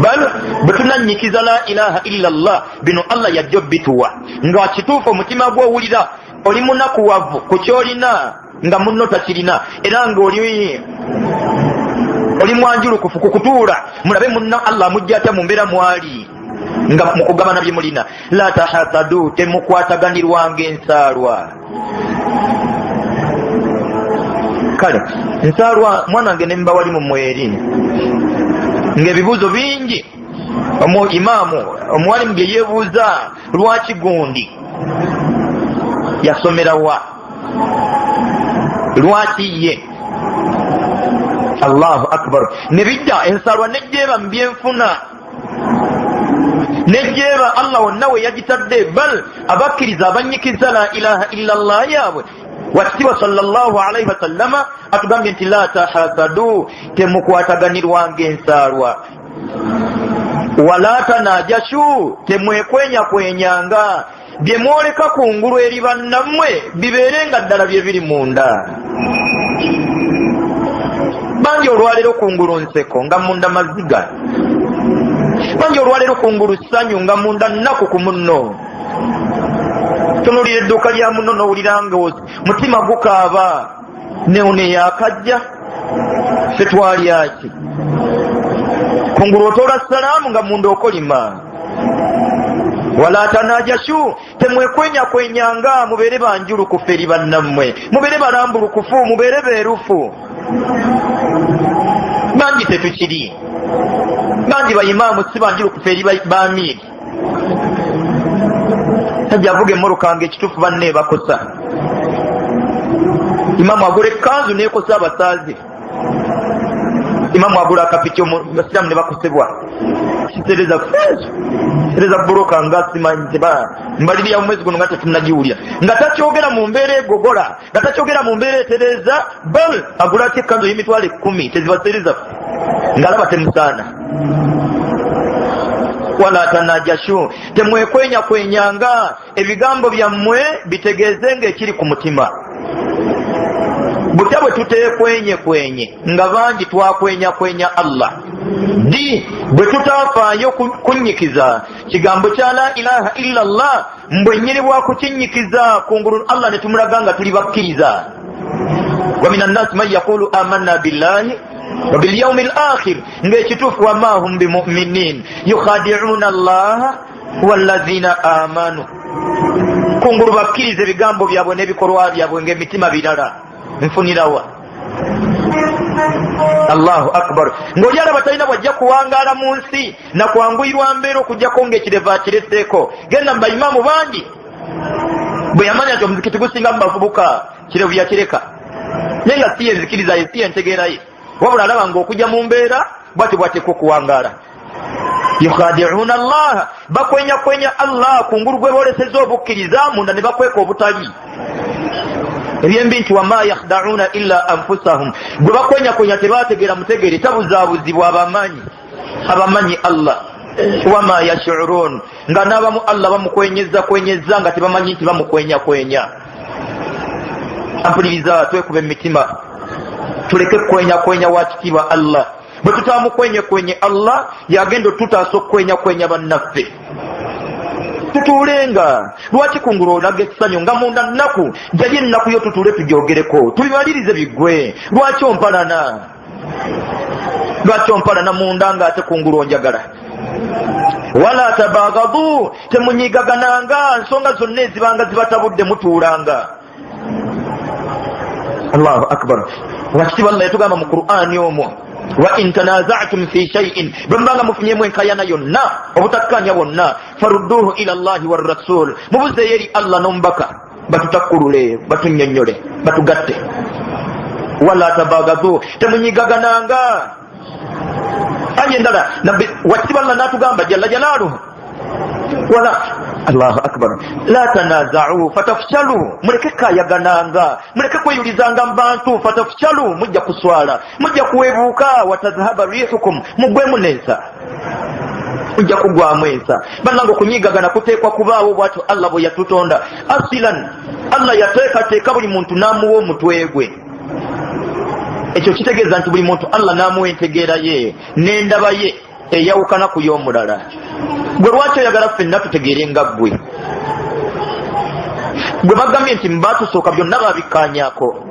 bal bwe tunannyikiza la ilaha illallah bino Allah yajja bituwa nga kituufu omutima gw'owulira oli munakuwavu ku kyolina nga munno takirina, era nga oli mwanjulukufu ku kutuula mulabe munna Allah amujja atya mu mbeera mwali nga mukugabana bye mulina. La tahasadu, temukwataganirwanga ensaalwa. Kale ensaalwa mwanange ne mbawali mu mweri ng'ebibuuzo bingi imaamu omuwalimu bye yeebuuza lwaki gundi yasomera wa lwaki ye Allahu akbar nebidda ensalwa nejjeeba mu byenfuna nejjeeba Allah wonna we yagitadde bal abakkiriza abanyikiza la ilaha illa Allah yaabwe wakitiibwa sallallahu alaihi wasallama atugambye nti la tahasadu temukwataganirwanga ensaalwa wala tanajashu temwekwenya-kwenyanga bye mwoleka kungulu eri bannammwe bibeerenga ddala bye biri munda. Bangi olwaleero kungulu nseko nga munda maziga, bangi olwaleero kungulu ssanyu nga munda nnaku ku munno. Tunulira edduuka lya munno n'owulira nga mutima gukaaba ne yakajja ffe twalyaki kungulu otoola salaamu nga munda okolima. Wala tanajashu temwekwenya-kwenyanga mubeere banjulukufu eri bannammwe, mubeere balambulukufu, mubeere beerufu. Bangi tetukiri, bangi bayimaamu si banjulukufu eri bamiiri. Tajja avuga emmoroka nga ekituufu banne bakosa. Imaamu agula ekkanzu neekosa abasaazi, imaamu agula akapiki abasiraamu ne bakosebwa. Tereza feezo tereza buloka nga simanyi mbalirira omwezi guno nga tetunagiwulira nga takyogera mu mbeera egogola, nga takyogera mu mbeera etereza bal agula ati ekkanzu y'emitwalo 10 tezibasereza ng'alaba temusaana. Wala tanajashu temwekwenya-kwenyanga ebigambo byammwe bitegeezenga ekiri ku mutima. Butya bwe tuteekwenye-kwenye nga bangi twakwenya-kwenya Allah bwe tutafaayo kunyikiza kigambo kya la ilaha illa Allah mbwennyini bwa kukinyikiza kungulu Allah ne tumulaga nga tuli bakkiriza. Wa minan nasi man yaqulu amanna billahi wa bil yawmil akhir ng'ekituufu wa ma hum bimuminin yukhadi'una Allah walladhina amanu. Kungulu bakkiriza ebigambo byabwe n'ebikolwa byabwe ng'emitima birala nfunirawa. Allahu akbar. Ng'oli alaba talina bwajja kuwangaala mu nsi na kwanguyirwa mbeera okugjako ng'ekireva akireseeko. Genda mu bayimaamu bangi bwe yamanya nti omuzikiti gusinga mu bavubuka kirevu yakireka, naye nga si ye nzikiriza ye, si ye ntegeera ye, wabula alaba ng'okujja mu mbeera bwatyo bwateeka okuwangaala. Yukhadi'una Allah, bakwenya-kwenya Allah kungulu gwe booleseza obukkiriza munda ne bakweka obutali. Ebyembi nti wama yakhda'una illa anfusahum, gwe bakwenya-kwenya tebategeera mutegeere tabuzaabuzibwa abamanyi Allah. Wama yash'urun, nga n'abamu Allah bamukwenyeza nga tebamanyi nti bamukwenya-kwenya. Ampuliriza, twekube emitima tuleke kwenya-kwenya wa kitiibwa Allah. Bwe tutamukwenye-kwenye Allah yagenda otutaasa okukwenya-kwenya bannaffe. Tutuulenga lwaki kungulu olaga essanyu nga munda nnaku jali ennaku yo tutuule tugyogereko tubimalirize bigwe. Lwaki ompalana munda ng'ate kungulu onjagala. Wala tabagadu, temunyigagananga nsonga zonna ezibanga zibatabudde mutuulanga. Allahu akbar. Wakitiibwa Allah yatugamba mu Qur'ani omwo wa in tanaza'tum fi shay'in, bambanga mufunyemu enkayana yonna obutakkaanya bwonna farudduhu ila Allahi war rasul, mubuze eri Allah n'omubaka batutakkulule batunnyonnyole batugatte. Wala tabagadu, temunyigagananga. Anye ndala wakitiibwa Allah n'atugamba jalla jalaaluhu wala Allahu akbar la tanaza'u fatafshalu, muleke kayagananga, muleke kweyulizanga mu bantu, fatafshalu mujja kuswala, mujja kuwebuuka, watazhaba rihukum mugwemu nensa, mujja kugwamu ensa. Bannange okunyigagana kuteekwa kubaawo bw'atyo Allah bwe yatutonda. Asilan Allah yateekateeka buli muntu n'amuwa omutwe gwe. Ekyo kitegeeza nti buli muntu Allah n'amuwa entegeera ye n'endaba ye eyawukana ku y'omulala. Gwe lwaki oyagala ffenna tutegeerenga ggwe? Gwe bagambye nti mbatusooka byonna babikkaanyaako.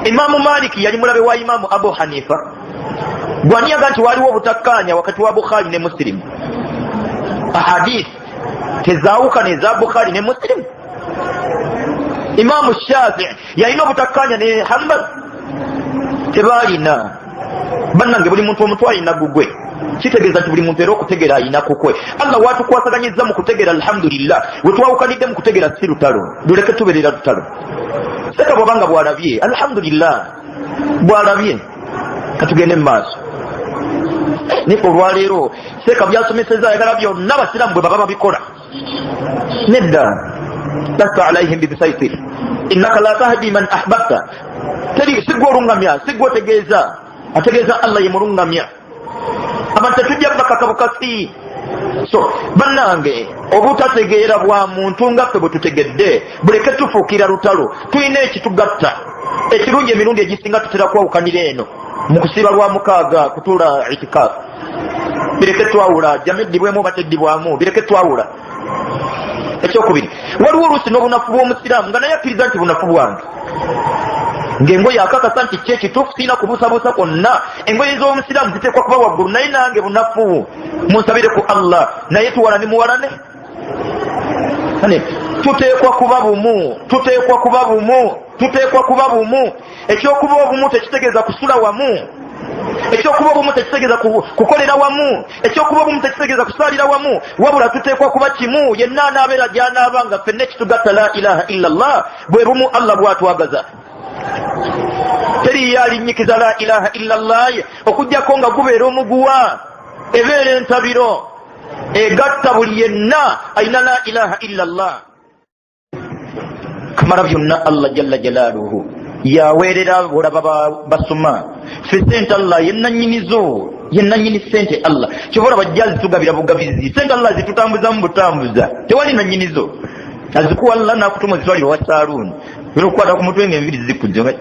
Imaamu Maliki yali mulabe wa Imaamu Abu Hanifa. Gwaniyaga nti waliwo obutakkaanya wakati wa Bukhari ne Muslim. Ahadith tezaawukana eza Bukhari ne Muslim. Imaamu Shafi'i yalina obutakkaanya ne Hanbal. Tebaalina. Bannange buli muntu omutwe alina gugwe. kitegeeza nti buli muntu era okutegeera ayina kukwe. Allah watukwasaganyizza mu kutegeera alhamdulillah, wetwawukanidde mu kutegeera si lutalo, luleke tubeerera lutalo. Seka bw'obanga bw'alabye alhamdulillah, bw'alabye katugende mu maaso. Naye olwaleero seeka byasomeseza ayagala byonna abasiraamu bwe baba babikola. Nedda, lasta alaihim bibisaitir innaka la tahdi man ahbabta. Teri sigwe olungamya, sigwe otegeeza, ategeeza Allah ye mulungamya. Abantu tetujja bakaka bukasi. So bannange, obutategeera bwa muntu nga ffe bwe tutegedde buleke tufuukira lutalo. Tulina ekitugatta ekirungi, emirundi egisinga tutera kwawukanira eno mu kusiiba lwa mukaaga kutuula itikaafu. Bireke twawula, jjama eddibwemu bateddibwamu, bireke twawula. Ekyokubiri, waliwo oluusi n'obunafu bw'omusiraamu nga naye akkiriza nti bunafu bwange, ng'engoye akakasa nti kye kituufu sirina kubuusabuusa kwonna. Engoye z'omusiraamu ziteekwa kuba waggulu, naye nange bunafu. Munsabire ku Allah, naye tuwalane muwalane. Tuteekwa kuba bumu, tuteekwa kuba bumu, tuteekwa kuba bumu. Ekyokuba obumu tekitegeeza kusula wamu, ekyokuba obumu tekitegeeza kukolera wamu, ekyokuba obumu tekitegeeza kusaalira wamu, wabula tuteekwa kuba kimu. Yenna anaabeera gy'anaaba nga ffenna ekitugatta la ilaha illallah bwe bumu Allah bw'atwagaza. Teri yalinyikiza la ilaha illallah okujjako nga gubeera omuguwa, ebeera entabiro egatta buli yenna ayina la ilaha illallah. Kamala byonna Allah jalla jalaaluhu yaweerera olaba basoma ffe sente Allah yennannyinizo, yennannyini sente Allah. Kyobola bajja zitugabira bugabizi, sente Allah zitutambuza mu butambuza, tewali nannyinizo. Azikuwa Allah n'akutuma zitwalira wa saaluuni, bino okukwata ku mutwe ng'enviri zikujja.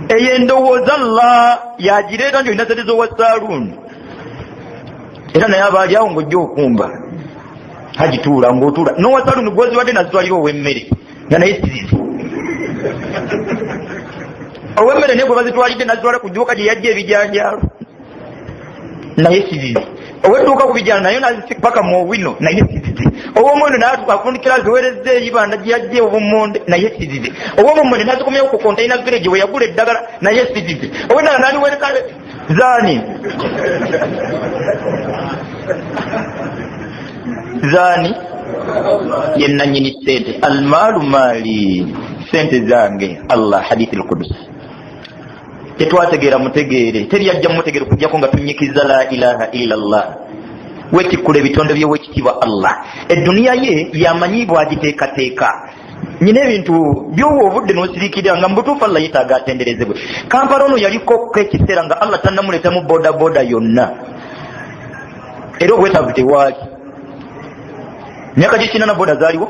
Eyo endowooza Allah yagireeta nti olina sente z'owa saaluuni, era naye abaali awo ng'ojja okumba agituula ng'otuula n'owa saaluuni gwoziwadde nazitwalira ow'emmere nga naye sizizi. Ow'emmere naye gwe bazitwalidde nazitwala ku dduuka gye yajja ebijanjaalo, naye sizizi. Ow'edduuka ku bijjana naye nazipaka mu owino, naye sizizi. Ow'omonde naye afundikira ziweerezza eyibanda gye yajja obummonde, naye sizizi. Ow'omummonde nazikomyewo ku container village we yagula eddagala, naye sizizi. Ow'endala naliwereka zaani zaani yennannyini sente. Almaalu maali, sente zange. Allah hadithi al-Qudus. Tetwategeera mutegeere, teri yajja mutegeere kujjako nga tunyikiza la ilaha illallah. Wekikula ebitonde bye wekitiibwa Allah. Edduniya ye yamanyi bw'agiteekateeka. Nyina ebintu by'owa obudde n'osiriikirira nga mu butuufu Allah yeetaaga atenderezebwe. Kampala ono yaliko ekiseera nga Allah tannamuleetamu boda boda yonna, era obwetaavu tewaali. Myaka gye 80 boda zaaliwo,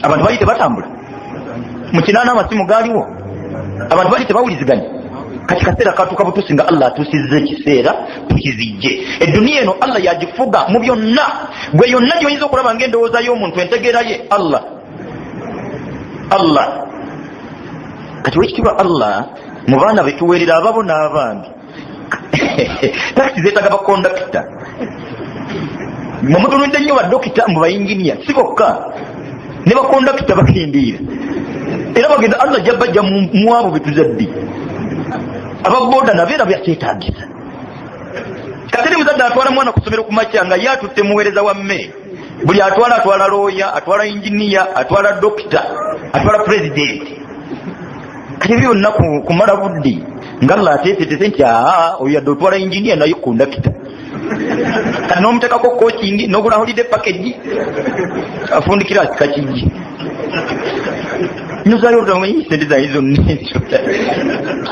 abantu baali tebatambula. Mu 80 amasimu gaaliwo, abantu baali tebawuliziganya. Kati kaseera katuuka butuusi nga Allah atuusizza ekiseera tukizijje. Edduniya eno Allah yagifuga mu byonna. Gwe yonna gy'oyinza okulaba ng'endowooza y'omuntu entegeera ye Allah. Allah kati wekitiibwa Allah mu baana be tuweerera ababo n'abandi. Takisi zeetaaga bakondakita, mumutunudde nnyo badokita mu bayinginiya si bokka, ne bakondakita bakindiira, era bagenda Allah jabajja mu abo betuzadde. Ababooda nabeera byakyetaagisa. Kateri muzadde atwala mwana ku ssomero ku makya nga ye atutte muweereza wa mmere. Buli atwala looya, atwala inginiya, atwala dokita, atwala pulezidenti. Kati byonna kumala budde nga Allah ateesetese nti oyo yadde otwala inginiya naye kondakita. Kati n'omuteekako coaching n'ogula holiday package, afundikira kakijji. Nyuzayo otamanyi sente zange zonna ezo.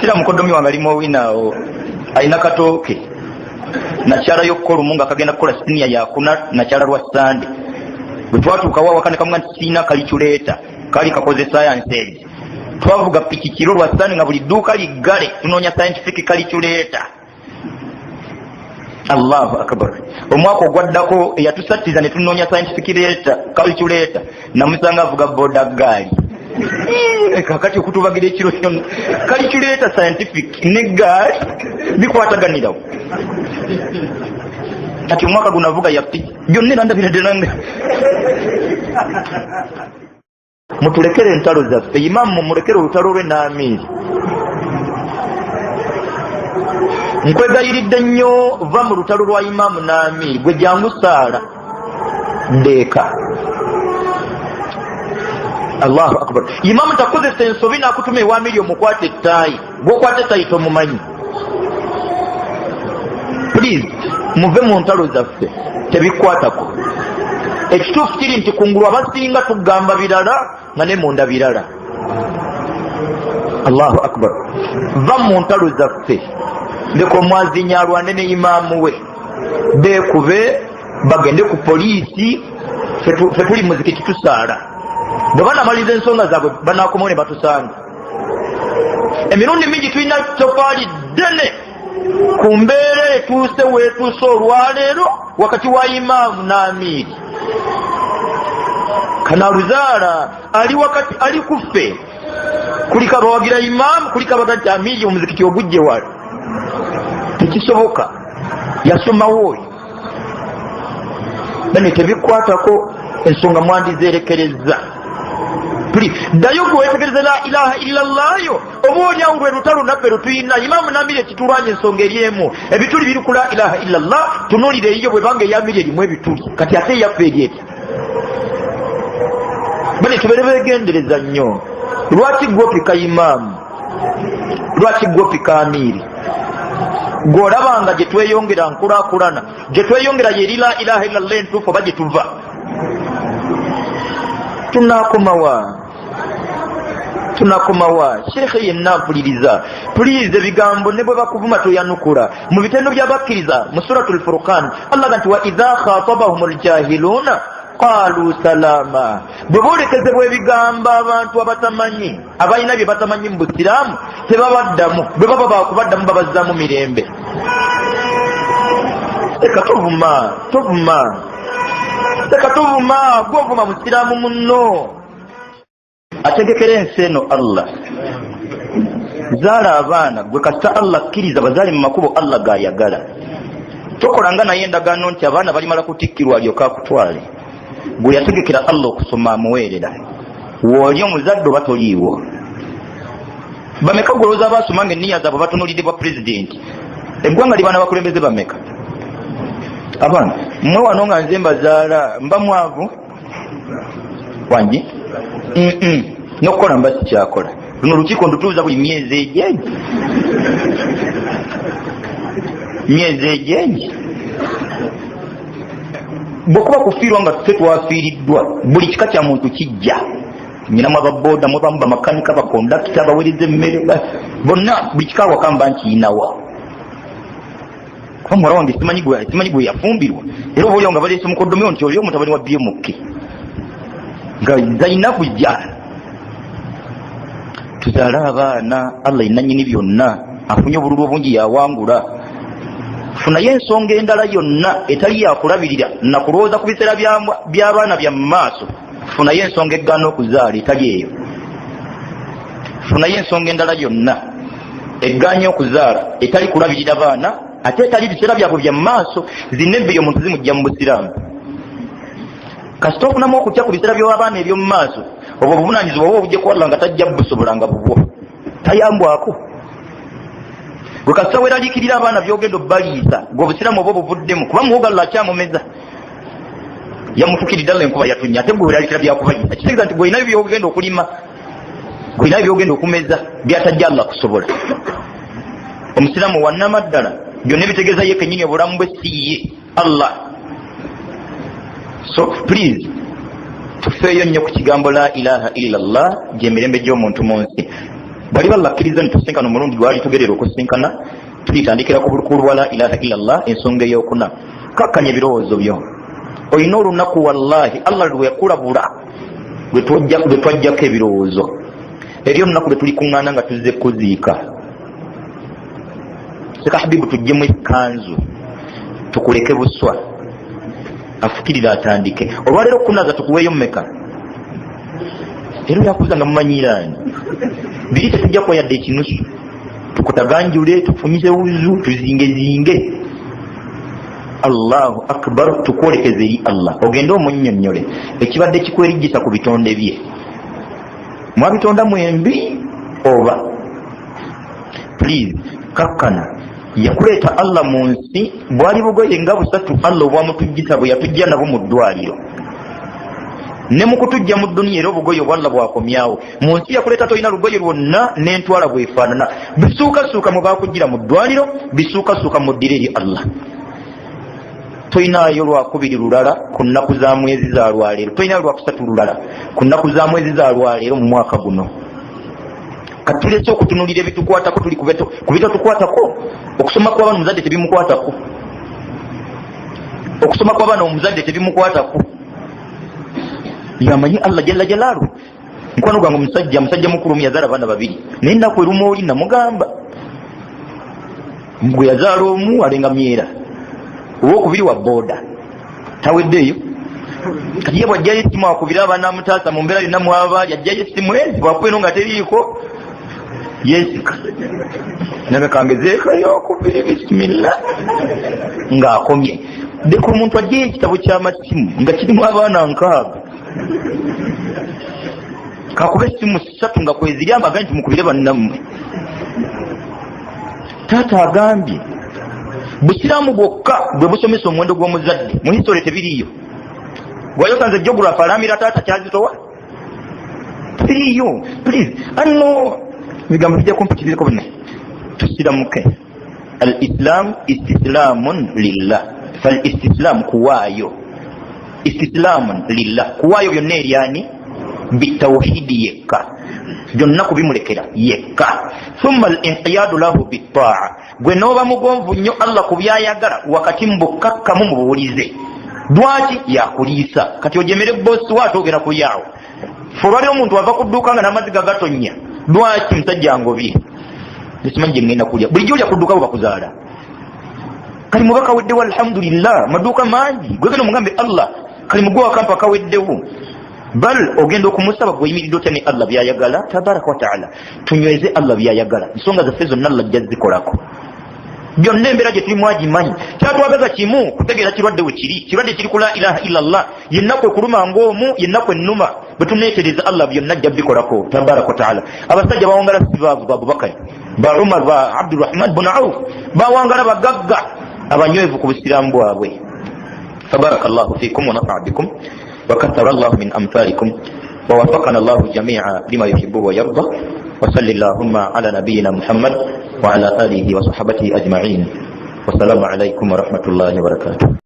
Sira mukodomi wange alimu owinaawo alina katooke, nakyala y'okukola omu nga kagenda kukola siniya yakuna nakyala lwa sande. Bwe twatuukawo awaka ne kamuga nti siina kaliculeeta, kaali kakoze science eri. Twavuga piki kiro lwa sande nga buli dduuka liggale tunoonya scientific kaliculeeta. Allahu akbar. Omwaka ogwaddako eyatusattiza ne tunoonya scientific kaliculeeta namusanga avuga boda gaali. Kakati okutubagira ekiro kyonna kaliculeeta scientific ne gaali bikwataganirawo. Kati omwaka gunavuga yappi byonna era ndabirade nange. Mutulekere entalo zaffe, imamu mulekere olutalo lwe n'amiiri. nkwegayiridde nnyo va mu lutalo lwa Imaamu Naamiri gwe jangu saala ndeeka. Allahu akbar. Imaamu takozesa ensobi nakutuma ewa Miri omukwata ettaayi gwokwata ettaayi tomumanyi. Please muve mu ntalo zaffe tebikwatako. Ekituufu kiri nti kungulu abasinga tugamba birala nga ne munda birala. Allahu akbar. Va mu ntalo zaffe ndeko omwazinyi alwane ne imaamu we beekube bagende ku poliisi fe tuli muzikiti tusaala. Bwe banamaliza ensonga zaabwe banaakomawo ne batusanga. Emirundi mingi tulina tofaali ddene ku mbeera etuuse weetuuse olwaleero wakati wa Imaamu Naamiri. Kanaluzaala ali wakati ali kuffe kulika bawagira Imaamu kulika bagati Amiri omuzikiti ogujje wali tekisoboka yasomawo oyo bane tebikwatako ensonga mwandizerekereza. Ddayo gwe weetegereza la ilaha illallah yo oba oli awo lwe lutalo naffe lutuyina. Imaamu Naamiri ekitulwanya ensonga eri emu ebituli biri ku la ilaha illallah tunuulire eyo bwe banga eyamiri erimu ebituli kati ate eyaffe eri etya. Bane tubeere beegendereza nnyo. Lwaki gwopika Imaamu? Lwaki gwopika Amiri? Gw'olabanga gye tweyongera nkulaakulana gye tweyongera yeri la ilaha illallah entuufu oba gye tuva tunakomawa. Sheekhe yenna mpuliriza please ebigambo ne bwe bakuvuma toyanukula. Mu bitendo by'abakkiriza mu suratul Furqan Allah ganti wa idha khatabahumul jahiluna qalu salama. Bwe boolekezebwa ebigambo abantu abatamanyi abalina bye batamanyi mu busiraamu tebabaddamu. Bwe baba bakubaddamu babazzaamu mirembe. Eka tovuma gwovuma musiraamu munno ategekera ensi eno. Allah zaala abaana gwe kasita Allah akkiriza bazaale mu makubo Allah gayagala. Tokolanga naye endagaano nti abaana balimala kutikkirwa alyoka akutwale. Gwe yategekera Allah okusoma amuweerera. Wooli omuzadde oba toliiwo. Bameka gwolowooza abaasomanga enniya zaabwe batunulidde bwa pulezidenti? Eggwanga libaana bakulembeze bameka? Abaana mmwe wano nga nze mbazaala mba mwavu wangi n'okukola mba sikyakola. Luno olukiiko ndutuuza buli myezi egyenyi. Bwekuba kufiirwa nga tuffe twafiiriddwa buli kika kya muntu kijja. Nyinamu ababooda mubamu bamakanika bakondakita abaweereza emmere bonna buli kika wakamba nkiyinawa. Kuba muwala wange simanyi gwe yafumbirwa era oba oliwo nga baleese omukoddomyo nti oli omutabani wa BMK nga zalina kujja. Tuzaale abaana Allah yenannyini byonna afunye obululu obungi yawangula. Funayo ensonga endala yonna etali yakulabirira nakulowooza ku biseera by'abaana bya mu maaso. Funayo ensonga egaana okuzaala etali eyo. Funayo ensonga endala yonna egaanya okuzaala etali kulabirira baana ate etali biseera byabwe bya mu maaso. Zinebbi omuntu zimujja mu busiraamu. Kasita ofunamu okutya ku biseera by'abaana eby'omu maaso obwo obuvunaanyizibwa oba obujje ku Allah nga tajja busobolanga bubwo tayambwako. Gwe kasita weeraliikirira abaana by'ogenda obbaliisa gwe obusiraamu oba obuvuddemu kuba muwoga Allah akyamumeza. Yamufukirira ddala enkuba yatunnya ate gwe weeraliikira byakubaliisa. Kitegeeza nti gweyinayo by'ogenda okulima gweyinayo by'ogenda okumeza byatajja Allah kusobola. Omusiraamu wannama ddala byonna ebitegeeza ye kennyini obulamu bwe si ye Allah. So please tufeeyo nnyo ku kigambo la ilaha illallah gy'emirembe gy'omuntu mu nsi. Bali ballakkiriza ne tusinkana omulundi gwali tugerera okusinkana tulitandikira ku bulukulu lwa la ilaha illallah ensonga ey'okuna. Kakkanya ebirowoozo byo. Olina olunaku wallahi Allah lwe yakulabula lwe twajjako ebirowoozo. Eri olunaku lwe tuli kuŋŋaana nga tuzze kuziika. Seka Habibu tujjemu ekanzu tukuleke buswa afukirira atandike. Olwaleero kunaza tukuweeyo mmeka? Era yakuza nga mumanyiraani biri tetujja kuwa yadde ekinusu tukutaganjule tufumise wuzu tuzingezinge. Allahu akbar. Tukwolekeze eri Allah ogende omunnyonnyole ekibadde kikwerijjisa ku bitonde bye. Mwabitonda mwembi oba please kakkana yakuleeta Allah mu nsi bwali bugoye nga busatu Allah obwamutujjisa bwe yatujja nabo mu ddwaliro ne mu kutujja mu dduniya era obugoye obwalla bwakomyawo mu nsi yakuleeta tolina lugoye lwonna n'entwala bwefaanana bisuukasuuka mu baakujjira mu ddwaliro bisuukasuuka mu ddira eri Allah toyinaayo lwakubiri lulala ku nnaku za mwezi za lwaleero toyinayo lwakusatu lulala ku nnaku za mwezi za lwaleero mu mwaka guno katulese okutunulira ebitukwatako tuli ku bitatukwatako okusoma kw'abaana omuzadde tebimukwatako okusoma kw'abaana omuzadde tebimukwatako yamanyi Allah jalla jalaalu mukwano gwange musajja mukulu yazaala abaana babiri naye ennaku eruma oli namugamba gwe yazaala omu alenga myera owokubiri wa booda taweddeeyo kati ye bwajjayo essimu akubira abaana mutaasa mu mbeera yonna mwabaali ajjayo essimu ezi bwakubeeno nga teriiko yensika namekangezeekayo okubiri bisimilla ng'akomye deka omuntu ajjayo ekitabo ky'amasimu nga kirimu abaana 6 kakuba essimu 3 nga kweziri amagambye nti mukubire bannammwe taata agambye busiraamu bwokka bwe busomesa omuwendo gw'omuzadde mu hisitole tebiriiyo gwayosanze geography alamira taata kyazitowa tebiriiyo please anno bigambo bijja kumpitirireko bonna tusiramuke al islam istislaamun lillah fal istislaamu kuwaayo istislaamun lillah kuwaayo byonna eryani bitawhidi yekka byonna kubimulekera yekka thumma al inqiyadu lahu bitaa gwe nooba mugonvu nnyo Allah ku byayagala wakati mbukkakkamu mu buwulize lwaki yakuliisa kati ojemere bossi waate ogenda kulyawo fulwaliro omuntu ava ku dduuka nga n'amazzi gagatonnya lwaki musajja ngobye nesimanyi gye ngenda kulya bulijjo olya ku dduuka bwe bakuzaala kali muba kaweddewo alhamdulillah maduuka mangi gwegenda omugambe Allah kali mugwe wakampa kaweddewo bal ogenda okumusaba gweyimiridde otya ne Allah byayagala tabaraka wataala tunyweze Allah byayagala ensonga zaffe zonna Allah ajja zikolako byonna embeera gye tulimu agimanyi kyatwagaza kimu kutegeera kirwadde we kirwadde kiri ku la ilaha illa Allah yennaku ekuluma ng'omu yennaku ennuma bwe tuneetereza Allah byonna ajja bikolako tabaraka wataala abasajja bawangala sibaavu ba Abubakar ba Umar ba Abdurrahman bin Auf bawangala bagagga abanywevu ku busiraamu bwabwe tabarakallahu fikum wa nafa'a bikum وكثر الله من أمثالكم ووفقنا الله جميعا لما يحبه ويرضى وصل اللهم على نبينا محمد وعلى آله وصحبه أجمعين والسلام عليكم ورحمة الله وبركاته.